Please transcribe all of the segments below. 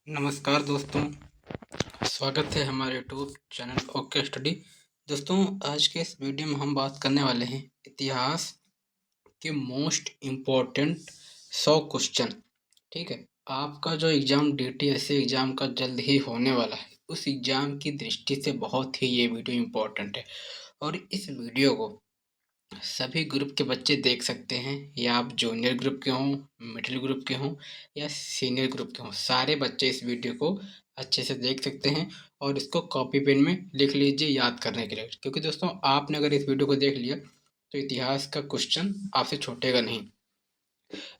नमस्कार दोस्तों, स्वागत है हमारे यूट्यूब चैनल ओके स्टडी। दोस्तों, आज के इस वीडियो में हम बात करने वाले हैं इतिहास के मोस्ट इम्पोर्टेंट 100 क्वेश्चन। ठीक है, आपका जो एग्ज़ाम डीटीएससी एग्ज़ाम का जल्द ही होने वाला है, उस एग्ज़ाम की दृष्टि से बहुत ही ये वीडियो इम्पोर्टेंट है और इस वीडियो को सभी ग्रुप के बच्चे देख सकते हैं, या आप जूनियर ग्रुप के हों, मिडिल ग्रुप के हों या सीनियर ग्रुप के हों, सारे बच्चे इस वीडियो को अच्छे से देख सकते हैं और इसको कॉपी पेन में लिख लीजिए याद करने के लिए। क्योंकि दोस्तों, आपने अगर इस वीडियो को देख लिया तो इतिहास का क्वेश्चन आपसे छूटेगा नहीं।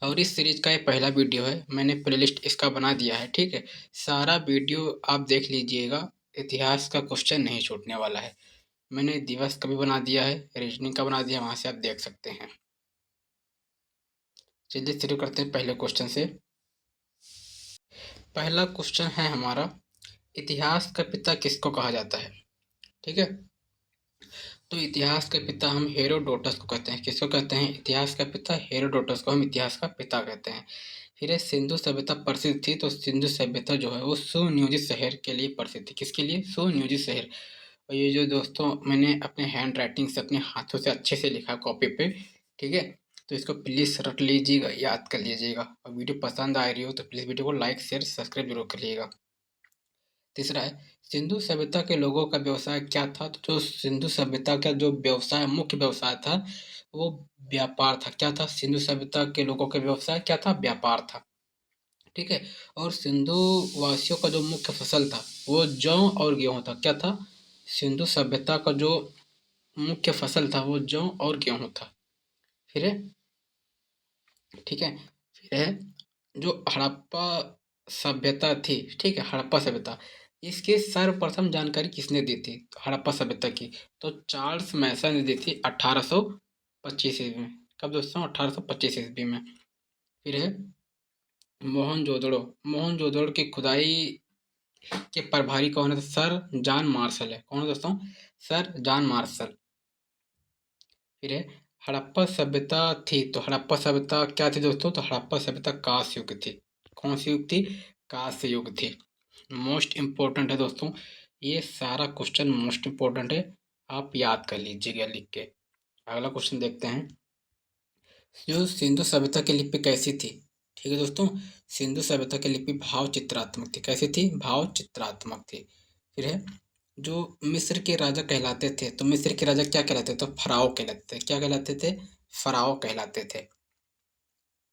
और इस सीरीज का ये पहला वीडियो है, मैंने प्लेलिस्ट इसका बना दिया है। ठीक है, सारा वीडियो आप देख लीजिएगा, इतिहास का क्वेश्चन नहीं छूटने वाला है। मैंने दिवस का भी बना दिया है, रीजनिंग का बना दिया, वहाँ से आप देख सकते हैं। चलिए शुरू करते हैं पहले क्वेश्चन से। पहला क्वेश्चन है हमारा, इतिहास का पिता किसको कहा जाता है? ठीक है, तो इतिहास का पिता हम हेरोडोटस को कहते हैं। किसको कहते हैं? इतिहास का पिता हेरोडोटस को हम इतिहास का पिता कहते हैं। फिर है, सिंधु सभ्यता प्रसिद्ध थी, तो सिंधु सभ्यता जो है वो सुनियोजित शहर के लिए प्रसिद्ध थी। किसके लिए? सुनियोजित शहर। और ये जो दोस्तों मैंने अपने हैंड राइटिंग से, अपने हाथों से अच्छे से लिखा कॉपी पे, ठीक है, तो इसको प्लीज़ रट लीजिएगा, याद कर लीजिएगा। और वीडियो पसंद आ रही हो तो प्लीज़ वीडियो को लाइक शेयर सब्सक्राइब जरूर करिएगा। तीसरा है, सिंधु सभ्यता के लोगों का व्यवसाय क्या था? तो जो सिंधु सभ्यता का जो व्यवसाय, मुख्य व्यवसाय था, वो व्यापार था। क्या था? सिंधु सभ्यता के लोगों का व्यवसाय क्या था? व्यापार था। ठीक है, और सिंधु वासियों का जो मुख्य फसल था वो जौ और गेहूं था। क्या था? सिंधु सभ्यता का जो मुख्य फसल था वो जौ और गेहूं था। फिर है, ठीक है, फिर है जो हड़प्पा सभ्यता थी, ठीक है, हड़प्पा सभ्यता, इसकी सर्वप्रथम जानकारी किसने दी थी हड़प्पा सभ्यता की? तो चार्ल्स मैसन ने दी थी 1825 ईस्वी में। कब दोस्तों? 1825 ईस्वी में। फिर है मोहनजोदड़ो। मोहनजोदड़ो की खुदाई के प्रभारी कौन है? तो सर जॉन मार्शल है। कौन है दोस्तों? Sir John Marshall. फिर है हड़प्पा सभ्यता थी, तो हड़प्पा सभ्यता क्या थी दोस्तों? तो हड़प्पा सभ्यता कांस्य युग थी। कौन सी युग थी? कांस्य युग थी। मोस्ट इम्पोर्टेंट है दोस्तों, ये सारा क्वेश्चन मोस्ट इम्पोर्टेंट है, आप याद कर लीजिएगा लिख के। अगला क्वेश्चन देखते हैं, जो सिंधु सभ्यता की लिपि कैसी थी? ठीक है दोस्तों, सिंधु सभ्यता की लिपि भाव चित्रात्मक थी। कैसी थी? भाव चित्रात्मक थी। फिर है, जो मिस्र के राजा कहलाते थे, तो मिस्र के राजा क्या कहलाते थे? तो फराओ कहलाते थे। क्या कहलाते थे? फराओ कहलाते थे।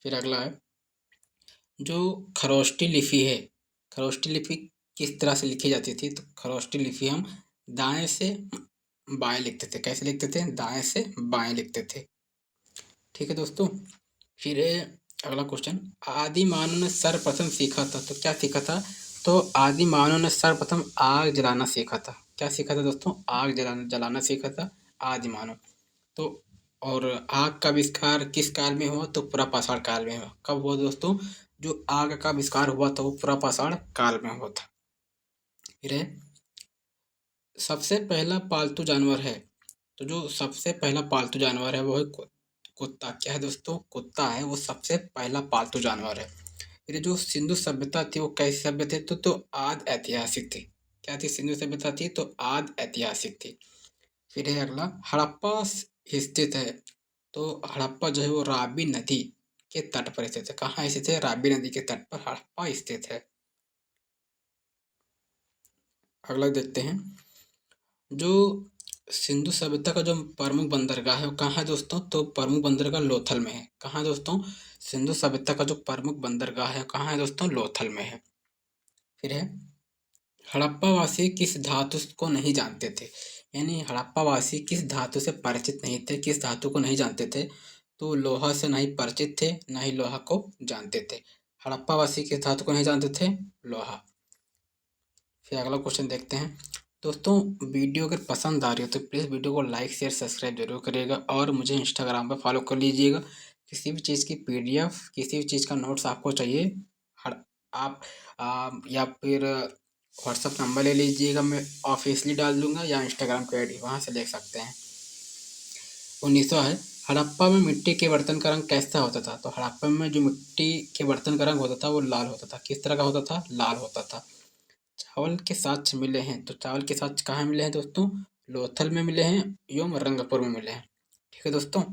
फिर अगला है, जो खरोष्टी लिपि है, खरोष्टी लिपि किस तरह से लिखी जाती थी? तो खरोष्टी लिपि हम दाएं से बाएं लिखते थे। कैसे लिखते थे? दाएं से बाएं लिखते थे। ठीक है दोस्तों, फिर अगला क्वेश्चन, आदि मानव ने सर्वप्रथम सीखा था, तो क्या सीखा था? तो आदि मानव ने सर्वप्रथम आग जलाना सीखा था। क्या सीखा था दोस्तों? आग जलाना जलाना सीखा था आदि मानव। तो और आग का आविष्कार किस काल में हुआ? तो पुरापाषाण काल में हुआ। कब हुआ दोस्तों? जो आग का आविष्कार हुआ था वो पुरापाषाण काल में हुआ था। फिर है, सबसे पहला पालतू जानवर है, तो जो सबसे पहला पालतू जानवर है वो है कुत्ता। क्या है दोस्तों? कुत्ता है, वो सबसे पहला पालतू जानवर है। फिर जो सिंधु सभ्यता थी वो कैसी सभ्य थे? तो आद ऐतिहासिक थी। क्या थी? सिंधु सभ्यता थी तो आद ऐतिहासिक थी। फिर है अगला, हड़प्पा स्थित है, तो हड़प्पा जो है वो राबी नदी के तट पर स्थित है। कहाँ स्थित है? राबी नदी के तट पर हड़प्पा स्थित है। अगला देखते हैं, जो सिंधु सभ्यता का जो प्रमुख बंदरगाह है वो कहाँ है दोस्तों? तो प्रमुख बंदरगाह लोथल में है। कहाँ है दोस्तों? सिंधु सभ्यता का जो प्रमुख बंदरगाह है कहाँ है दोस्तों? लोथल में है। फिर है, हड़प्पा वासी किस धातु को नहीं जानते थे? यानी हड़प्पा वासी किस धातु से परिचित नहीं थे, किस धातु को नहीं जानते थे? तो लोहा से नहीं परिचित थे, ना ही लोहा को जानते थे। हड़प्पा वासी किस धातु को नहीं जानते थे? लोहा। फिर अगला क्वेश्चन देखते हैं दोस्तों, वीडियो अगर पसंद आ रही हो तो प्लीज़ वीडियो को लाइक शेयर सब्सक्राइब जरूर करिएगा और मुझे इंस्टाग्राम पर फॉलो कर लीजिएगा। किसी भी चीज़ की पीडीएफ, किसी भी चीज़ का नोट्स आपको चाहिए, हर आप या फिर व्हाट्सअप नंबर ले लीजिएगा, मैं ऑफिशियली डाल दूंगा, या इंस्टाग्राम की आईडी, वहाँ से देख सकते हैं। 1900 है। हड़प्पा में मिट्टी के बर्तन का रंग कैसा होता था? तो हड़प्पा में जो मिट्टी के बर्तन का रंग होता था वो लाल होता था। किस तरह का होता था? लाल होता था। चावल के साक्ष्य मिले हैं, तो चावल के साक्ष्य कहाँ मिले हैं दोस्तों? लोथल में मिले हैं एवं रंगपुर में मिले हैं। ठीक है दोस्तों।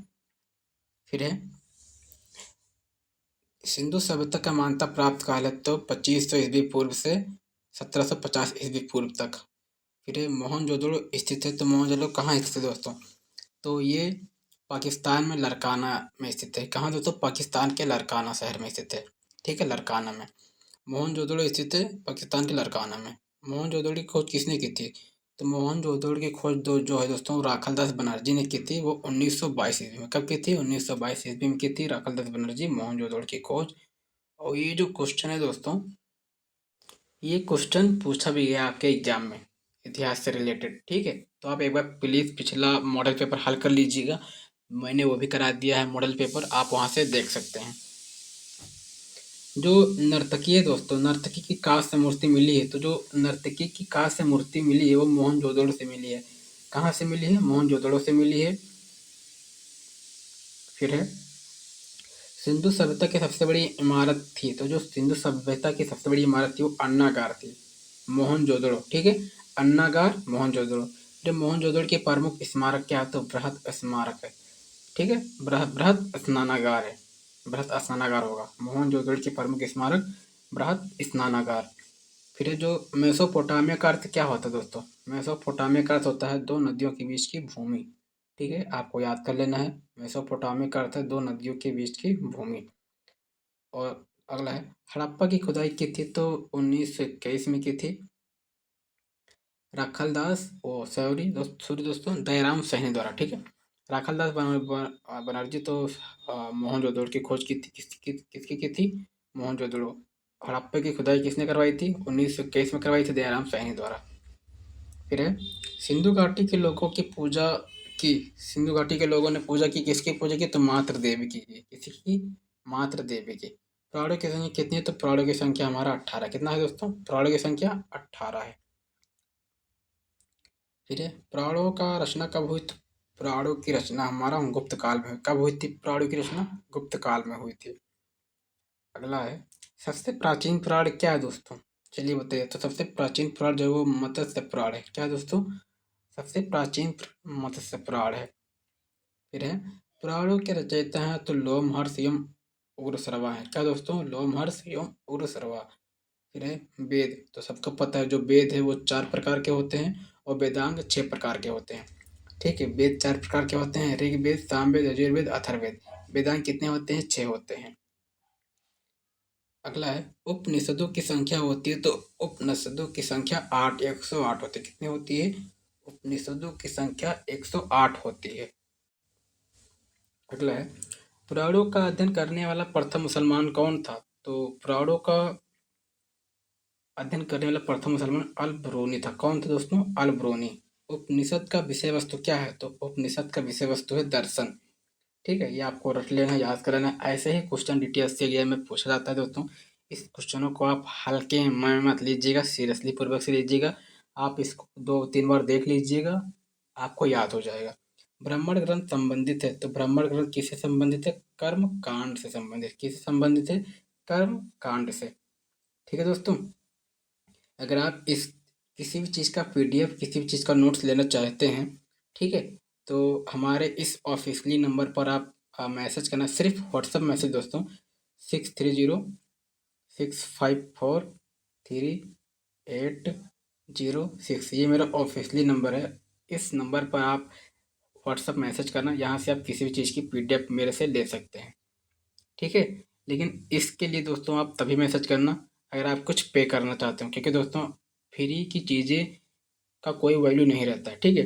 फिर है सिंधु सभ्यता का मान्यता प्राप्त काल है, तो 2500 ईस्वी पूर्व से 1750 ईस्वी पूर्व तक। फिर है मोहनजोदड़ो स्थित है, तो मोहनजोदड़ो कहाँ स्थित है दोस्तों? तो ये पाकिस्तान में लरकाना में स्थित है। कहाँ दोस्तों? पाकिस्तान के लरकाना शहर में स्थित है। ठीक है, लरकाना में मोहनजोदड़ो स्थित है, पाकिस्तान के लरकाना में। मोहनजोदड़ो की खोज किसने की थी? तो मोहनजोदड़ो की खोज जो है दोस्तों, राखालदास बनर्जी ने की थी। वो 1922 ईस्वी में। कब की थी? 1922 ईस्वी में की थी राखालदास बनर्जी मोहनजोदड़ो की खोज। और ये जो क्वेश्चन है दोस्तों, ये क्वेश्चन पूछा भी गया आपके एग्जाम में, इतिहास से रिलेटेड। ठीक है, तो आप एक बार प्लीज़ पिछला मॉडल पेपर हल कर लीजिएगा। मैंने वो भी करा दिया है मॉडल पेपर, आप वहाँ से देख सकते हैं। जो नर्तकी है दोस्तों, नर्तकी की कांस्य मूर्ति मिली है, तो जो नर्तकी की कांस्य मूर्ति मिली है वो मोहनजोदड़ो से मिली है। कहाँ से मिली है? मोहनजोदड़ो से मिली है। फिर है सिंधु सभ्यता की सबसे बड़ी इमारत थी, तो जो सिंधु सभ्यता की सबसे बड़ी इमारत थी वो अन्नागार थी, मोहनजोदड़ो। ठीक है, अन्नागार मोहनजोदड़ो। फिर मोहनजोदड़ो के प्रमुख स्मारक क्या है? तो बृहत स्मारक है। ठीक है, बृहत स्नानागार है। बृहत स्नानागार होगा। मोहनजोदड़ो के प्रमुख स्मारक बृहत स्नानागार। फिर ये जो मेसोपोटामिया का अर्थ क्या होता है दोस्तों? मेसोपोटामिया का अर्थ होता है दो नदियों के बीच की भूमि। ठीक है, आपको याद कर लेना है। मेसोपोटामिया का अर्थ है दो नदियों के बीच की भूमि। और अगला है हड़प्पा की खुदाई की थी, तो 1921 में की थी राखालदास ओ सॉरी दोस्तों दयाराम सैनी द्वारा। ठीक है, राखालदास बनर्जी तो मोहनजोदड़ो की खोज की थी। किसकी की थी? मोहनजोदड़ो। हड़प्पा की खुदाई किसने करवाई थी? 1921 में करवाई थी दयाराम सैनी द्वारा। फिर है सिंधु घाटी के लोगों की पूजा की। सिंधु घाटी के लोगों ने पूजा की, किसकी पूजा की? तो मातृ देवी की। किसी की? मातृ देवी की। प्राणों की संख्या कितनी है? तो प्राणों की संख्या हमारा 18। कितना है दोस्तों? प्राणों की संख्या 18 है। फिर है प्राणों का रचना कब हुई? तो प्राणों की रचना हमारा गुप्त काल में। कब हुई थी प्राणों की रचना? गुप्त काल में हुई थी। अगला है सबसे प्राचीन पुराण क्या है दोस्तों? चलिए बताइए। तो सबसे प्राचीन पुराण जो है वो मत्स्य पुराण है। क्या है दोस्तों? सबसे प्राचीन मत्स्य पुराण है। फिर है पुराणों के रचयिता हैं, तो लोमहर्ष एवं उग्रश्रवा है। क्या दोस्तों? लोमहर्ष एवं उग्रश्रवा। फिर है वेद, तो सबको पता है जो वेद है वो 4 प्रकार के होते हैं और वेदांग 6 प्रकार के होते हैं। ठीक है, वेद 4 प्रकार के होते हैं, ऋग्वेद, सामवेद, यजुर्वेद, अथर्ववेद। वेदांग कितने होते हैं? 6 होते हैं। अगला है उपनिषदों की संख्या होती है, तो उपनिषदों की संख्या 8, 108 होती है। कितनी होती है? उपनिषदों की संख्या 108 होती है। अगला है पुराणों का अध्ययन करने वाला प्रथम मुसलमान कौन था? तो पुराणों का अध्ययन करने वाला प्रथम मुसलमान अल ब्रूनी था। कौन था दोस्तों? अल ब्रूनी। उपनिषद का विषय वस्तु क्या है? तो उपनिषद का विषय वस्तु है दर्शन। ठीक है, ये आपको रट लेना, याद कर लेना। ऐसे ही क्वेश्चन डिटेल्स से एग्जाम में पूछा जाता है दोस्तों। इस क्वेश्चनों को आप हल्के में मत लीजिएगा, सीरियसली पूर्वक से लीजिएगा। आप इसको 2-3 बार देख लीजिएगा, आपको याद हो जाएगा। ब्राह्मण ग्रंथ संबंधित है, तो ब्राह्मण ग्रंथ किससे संबंधित है? कर्म कांड से संबंधित। किससे संबंधित है? कर्म कांड से। ठीक है दोस्तों, अगर आप इस किसी भी चीज़ का पीडीएफ, किसी भी चीज़ का नोट्स लेना चाहते हैं, ठीक है, तो हमारे इस ऑफिशियली नंबर पर आप मैसेज करना, सिर्फ व्हाट्सअप मैसेज दोस्तों, 6306543806। ये मेरा ऑफिशियली नंबर है। इस नंबर पर आप व्हाट्सअप मैसेज करना, यहाँ से आप किसी भी चीज़ की पीडीएफ मेरे से ले सकते हैं। ठीक है, लेकिन इसके लिए दोस्तों आप तभी मैसेज करना अगर आप कुछ पे करना चाहते हो, क्योंकि दोस्तों फ्री की चीज़ें का कोई वैल्यू नहीं रहता है। ठीक है,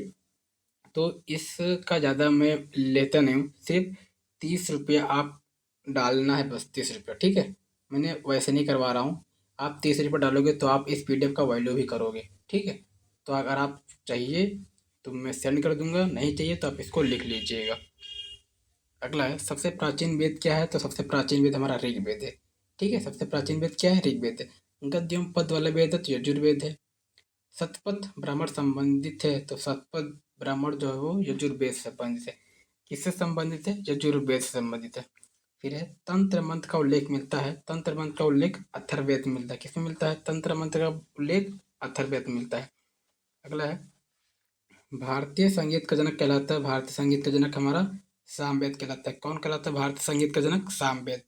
तो इसका ज़्यादा मैं लेता नहीं हूँ, सिर्फ 30 रुपया आप डालना है, बस 30 रुपया। ठीक है, मैंने वैसे नहीं करवा रहा हूँ। आप 30 रुपये डालोगे तो आप इस पीडीएफ का वैल्यू भी करोगे। ठीक है, तो अगर आप चाहिए तो मैं सेंड कर दूंगा, नहीं चाहिए तो आप इसको लिख लीजिएगा। अगला है सबसे प्राचीन वेद क्या है? तो सबसे प्राचीन वेद हमारा ऋग्वेद है। ठीक है, सबसे प्राचीन वेद क्या है? ऋग्वेद है। गद्य एवं पद वाला वेद है तो यजुर्वेद है। शतपथ ब्राह्मण संबंधित है, तो शतपथ ब्राह्मण जो है वो यजुर्वेद से संबंधित है। किससे संबंधित है? जो यजुर्वेद से संबंधित है। फिर है तंत्र मंत्र का उल्लेख मिलता है। तंत्र मंत्र का उल्लेख अथर्ववेद में मिलता है। किसमें मिलता है? तंत्र मंत्र का उल्लेख अथर्ववेद में मिलता है। अगला है भारतीय संगीत का जनक कहलाता है। भारतीय संगीत का जनक हमारा सामवेद कहलाता है। कौन कहलाता है भारतीय संगीत का जनक? सामवेद।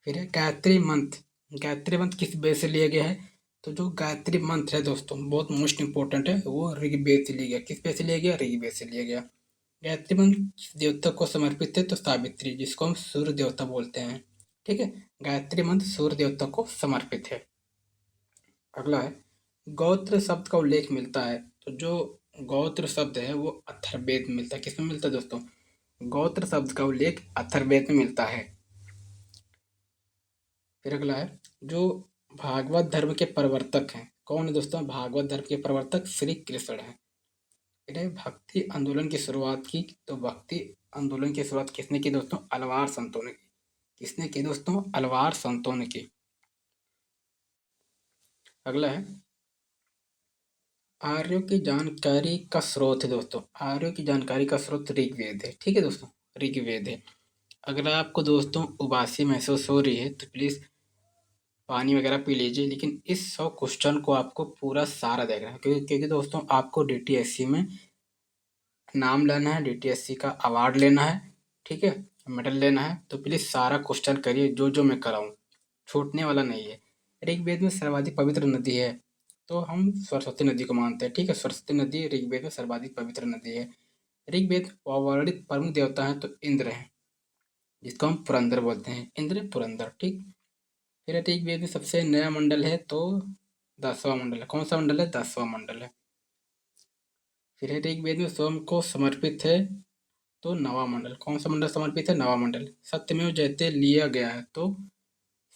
फिर है गायत्री मंत्र। गायत्री मंत्र किस वेद से लिया गया है? तो जो गायत्री मंत्र है दोस्तों बहुत मोस्ट इंपॉर्टेंट है, वो ऋग्वेद से लिया गया। किस वेद से लिया गया? ऋग्वेद से लिया गया। गायत्री मंत्र किस देवता को समर्पित है? तो सावित्री, जिसको हम सूर्य देवता बोलते हैं। ठीक है, गायत्री मंत्र सूर्य देवता को समर्पित है। अगला है गोत्र शब्द का उल्लेख मिलता है। तो जो गोत्र शब्द है वो अथर्ववेद में मिलता है। किसमें मिलता है दोस्तों? गोत्र शब्द का उल्लेख अथर्ववेद में मिलता है। फिर अगला है जो भागवत धर्म के प्रवर्तक हैं। कौन है दोस्तों? भागवत धर्म के प्रवर्तक श्री कृष्ण हैं। फिर भक्ति आंदोलन की शुरुआत की। तो भक्ति आंदोलन की शुरुआत किसने की दोस्तों? अलवार संतों ने की। किसने की दोस्तों? अलवार संतों ने की। अगला है आर्यों की जानकारी का स्रोत है दोस्तों। आर्यों की जानकारी का स्रोत ऋग्वेद है। ठीक है दोस्तों, ऋग्वेद है। अगर आपको दोस्तों उबासी महसूस हो रही है तो प्लीज़ पानी वगैरह पी लीजिए, लेकिन इस 100 क्वेश्चन को आपको पूरा सारा देखना है, क्योंकि दोस्तों आपको डीटीएससी में नाम लेना है, डीटीएससी का अवार्ड लेना है। ठीक है, मेडल लेना है। तो प्लीज़ सारा क्वेश्चन करिए जो जो मैं कराऊँ, छूटने वाला नहीं है। ऋग्वेद में सर्वाधिक पवित्र नदी है तो हम सरस्वती नदी को मानते हैं। ठीक है, सरस्वती नदी ऋग्वेद में सर्वाधिक पवित्र नदी है। ऋग्वेद वर्णित प्रमुख देवता हैं तो इंद्र हैं, जिसको हम पुरंदर बोलते हैं। इंद्र पुरंदर। ठीक। फिर ऋग्वेद में सबसे नया मंडल है तो 10वां मंडल है। कौन सा मंडल है? 10वां मंडल है। फिर ऋग्वेद में स्वयं को समर्पित है तो 9वां मंडल। कौन सा मंडल समर्पित है? 9वां मंडल। सत्यमेव जयते लिया गया है तो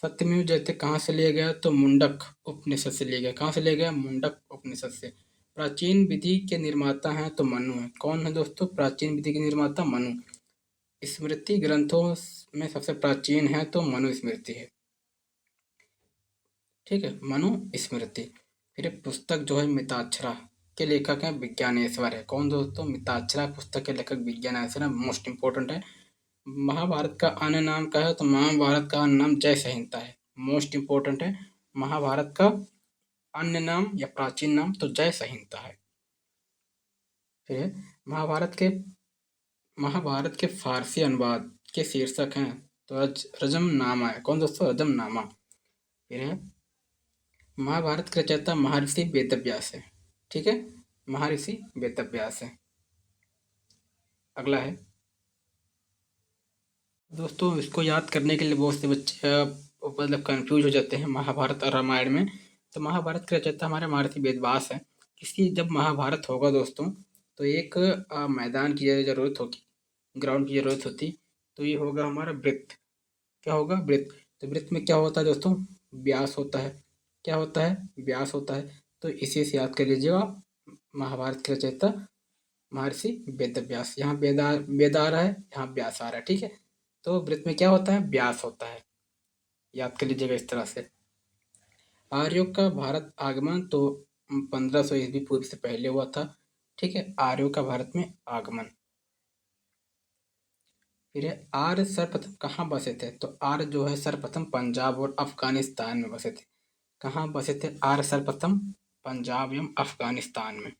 सत्यमेव जयते कहाँ से लिया गया? तो मुंडक उपनिषद से लिया गया। कहाँ से लिया गया? मुंडक उपनिषद से। प्राचीन विधि के निर्माता हैं तो मनु है। कौन है दोस्तों प्राचीन विधि के निर्माता? मनु। स्मृति ग्रंथों में सबसे प्राचीन है तो मनु स्मृति है। ठीक है, मनु स्मृति। फिर पुस्तक जो है मिताक्षरा के लेखक हैं विज्ञानेश्वर है। कौन दोस्तों? मिताक्षरा पुस्तक के लेखक विज्ञानेश्वर है। मोस्ट इंपॉर्टेंट है। महाभारत का अन्य नाम क्या है? तो महाभारत का अन्य नाम जय संहिता है। मोस्ट इंपॉर्टेंट है। महाभारत का अन्य नाम या प्राचीन नाम तो जय संहिता है। फिर महाभारत के फारसी अनुवाद के शीर्षक हैं तो रजमनामा है। कौन दोस्तों? रजमनामा। फिर है महाभारत के रचयिता महर्षि वेदव्यास है। ठीक है, महर्षि वेदव्यास है। अगला है दोस्तों, इसको याद करने के लिए बहुत से बच्चे मतलब कंफ्यूज हो जाते हैं महाभारत और रामायण में। तो महाभारत के रचयिता हमारे महर्षि वेदव्यास है। किसी जब महाभारत होगा दोस्तों तो एक मैदान की ज़रूरत होगी, ग्राउंड की ज़रूरत होती। तो ये होगा हमारा वृत्त। क्या होगा? वृत्त। तो वृत्त में क्या होता है दोस्तों? व्यास होता है। क्या होता है? व्यास होता है। तो इसी से याद कर लीजिएगा महाभारत के रचयिता महर्षि वेदव्यास। यहाँ वेद आ रहा है, यहाँ व्यास आ रहा है। ठीक है, तो वृत्त में क्या होता है? व्यास होता है। याद कर लीजिएगा इस तरह से। आर्यों का भारत आगमन तो 1500 ईस्वी पूर्व से पहले हुआ था। ठीक है, आर्यों का भारत में आगमन। फिर आर्य सर्वप्रथम कहाँ बसे थे? तो आर्य जो है सर्वप्रथम पंजाब और अफगानिस्तान में बसे थे। कहाँ बसे थे आर्य सर्वप्रथम? पंजाब एवं अफगानिस्तान में।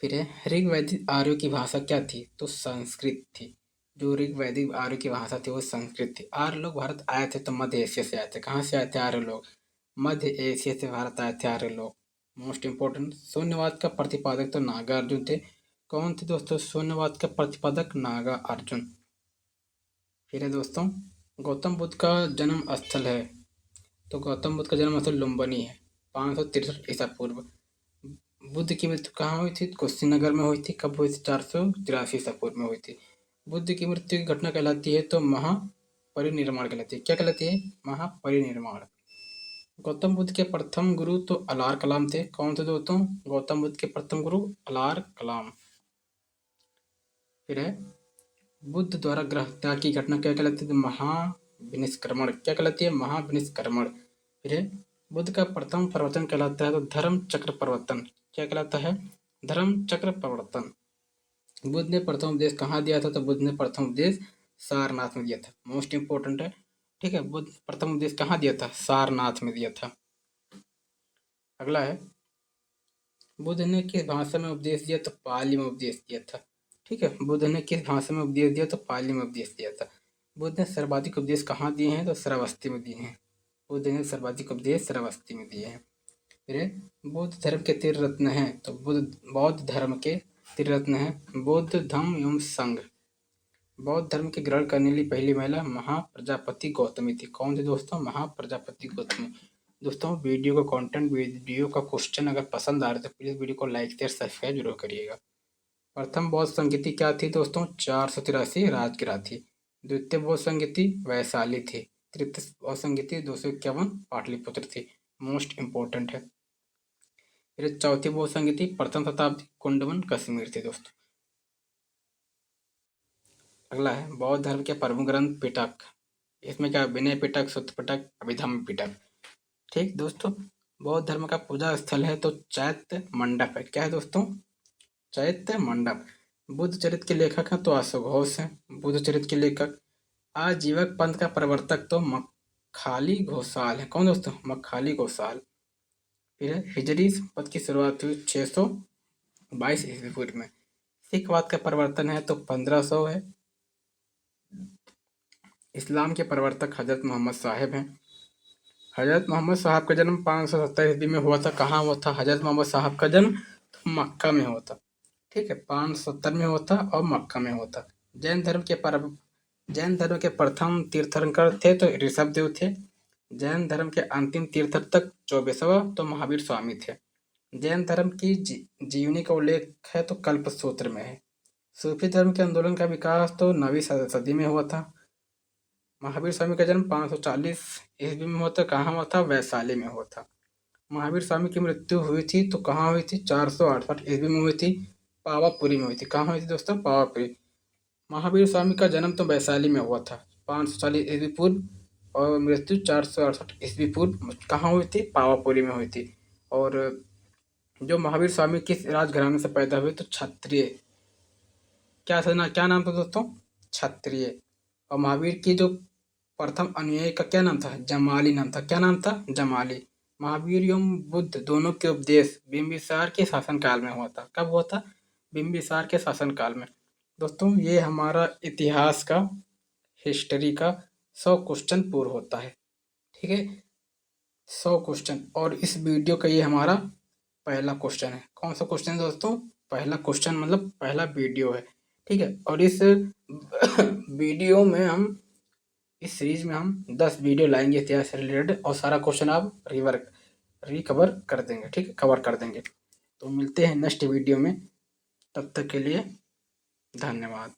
फिर ऋग्वैदिक आर्यों की भाषा क्या थी? तो संस्कृत थी। जो ऋग्वैदिक आर्यों की भाषा थी वो संस्कृत थी। आर्य लोग भारत आए थे तो मध्य एशिया से आए थे। कहाँ से आए थे आर्य लोग? मध्य एशिया से भारत आए थे आर्य लोग। Most important. शून्यवाद का प्रतिपादक तो नागा अर्जुन थे। कौन थे दोस्तों शून्यवाद का प्रतिपादक? नागा अर्जुन। फिर है दोस्तों गौतम बुद्ध का जन्म स्थल है। तो गौतम बुद्ध का जन्म स्थल लुम्बिनी है। 563 ईसा पूर्व। बुद्ध की मृत्यु कहाँ हुई थी? कुशीनगर में हुई थी। कब हुई थी? 483 ईसा पूर्व में हुई थी। बुद्ध की मृत्यु की घटना कहलाती है तो महापरिनिर्वाण कहलाती है। क्या कहलाती है? महापरिनिर्वाण। गौतम बुद्ध के प्रथम गुरु तो अलार कलाम थे। कौन थे दोस्तों गौतम बुद्ध के प्रथम गुरु? अलार कलाम। फिर है बुद्ध द्वारा ग्रह त्याग की घटना क्या कहलाती है? महाविनिष्क्रमण। क्या कहलाती है? महाविनिष्क्रमण। फिर है बुद्ध का प्रथम प्रवचन कहलाता है तो धर्म चक्र प्रवर्तन। क्या कहलाता है? धर्म चक्र प्रवर्तन। बुद्ध ने प्रथम उपदेश कहाँ दिया था? तो बुद्ध ने प्रथम उपदेश सारनाथ में दिया था। मोस्ट इंपॉर्टेंट है, ठीक है। बुद्ध प्रथम उपदेश कहाँ दिया था? सारनाथ में दिया था। अगला है, बुद्ध ने किस भाषा में उपदेश दिया? तो पाली में उपदेश दिया था, ठीक है। बुद्ध ने किस भाषा में उपदेश दिया? तो पाली में उपदेश दिया था। बुद्ध ने सर्वाधिक उपदेश कहाँ दिए हैं? तो श्रावस्ती में दिए हैं। बुद्ध ने सर्वाधिक उपदेश श्रावस्ती में दिए हैं। फिर बौद्ध धर्म के तीन रत्न हैं, तो बौद्ध धर्म के तीन रत्न हैं बौद्ध धम्म एवं संघ। बौद्ध धर्म के ग्रहण करने वाली पहली महिला महाप्रजापति गौतमी थी। कौन थी दोस्तों? महाप्रजापति गौतमी। दोस्तों वीडियो का कंटेंट, वीडियो का क्वेश्चन अगर पसंद आ रहा है तो प्लीज़ वीडियो को लाइक शेयर सब्सक्राइब जरूर करिएगा। प्रथम बौद्ध संगीति क्या थी दोस्तों? 483 राजगिरा थी। द्वितीय बौद्ध संगीति वैशाली थी। तृतीय बौद्ध संगीति 251 पाटलिपुत्र थी। मोस्ट इंपॉर्टेंट है। फिर चौथी बौद्ध संगीति प्रथम शताब्दी कुंडवन कश्मीर थी दोस्तों। अगला है बौद्ध धर्म के प्रमुख ग्रंथ पिटक। इसमें क्या? विनय पिटक, सुत्त पिटक, अभिधम्म पिटक। ठीक दोस्तों, बौद्ध धर्म का पूजा स्थल है तो चैत्य मंडप है। क्या है दोस्तों? चैत्य मंडप। बुद्ध चरित्र के लेखक हैं तो अश्वघोष हैं बुद्ध चरित्र के लेखक। आजीवक पंथ का प्रवर्तक तो मक्खाली घोषाल है। कौन दोस्तों? मक्खाली घोषाल। फिर हिजरी संवत की शुरुआत हुई 622 ईस्वी पूर्व में। सिखवाद का प्रवर्तन है तो 1500 है। इस्लाम के प्रवर्तक हजरत मोहम्मद साहिब हैं। हजरत मोहम्मद साहब का जन्म 570 ईस्वी में हुआ था। कहाँ हुआ था हजरत मोहम्मद साहब का जन्म? तो मक्का में हुआ था, ठीक है। 570 में हुआ था और मक्का में हुआ था। जैन धर्म के प्रथम तीर्थंकर थे तो ऋषभदेव थे। जैन धर्म के अंतिम तीर्थंकर 24वां तो महावीर स्वामी थे। जैन धर्म की जीवनी का उल्लेख है तो कल्पसूत्र में है। सूफी धर्म के आंदोलन का विकास तो 9वीं सदी में हुआ था। महावीर स्वामी का जन्म 540 ईस्वी में हुआ था। कहाँ हुआ था? वैशाली में हुआ था। महावीर स्वामी की मृत्यु हुई थी तो कहाँ हुई थी? 468 ईस्वी में हुई थी। पावापुरी में हुई थी। कहाँ हुई थी दोस्तों? पावापुरी। महावीर स्वामी का जन्म तो वैशाली में हुआ था 540 ईस्वी पूर्व, और मृत्यु 468 ईस्वी पूर्व कहाँ हुई थी? पावापुरी में हुई थी। और जो महावीर स्वामी किस राजघराने से पैदा हुए? तो क्षत्रिय। क्या नाम था दोस्तों? क्षत्रिय। और महावीर की जो प्रथम अनुयायी का क्या नाम था? जमाली नाम था। क्या नाम था? जमाली। महावीर एवं बुद्ध दोनों के उपदेश बिंबिसार के शासनकाल में हुआ था। कब हुआ था? बिंबिसार के शासनकाल में। दोस्तों ये हमारा इतिहास का, हिस्ट्री का 100 क्वेश्चन पूर्ण होता है, ठीक है। 100 क्वेश्चन, और इस वीडियो का ये हमारा पहला क्वेश्चन है। कौन सा क्वेश्चन है दोस्तों? पहला क्वेश्चन मतलब पहला वीडियो है, ठीक है। और इस वीडियो में हम, इस सीरीज में हम 10 वीडियो लाएंगे इतिहास से रिलेटेड, और सारा क्वेश्चन आप रिकवर कर देंगे, ठीक है, कवर कर देंगे। तो मिलते हैं नेक्स्ट वीडियो में, तब तक के लिए धन्यवाद।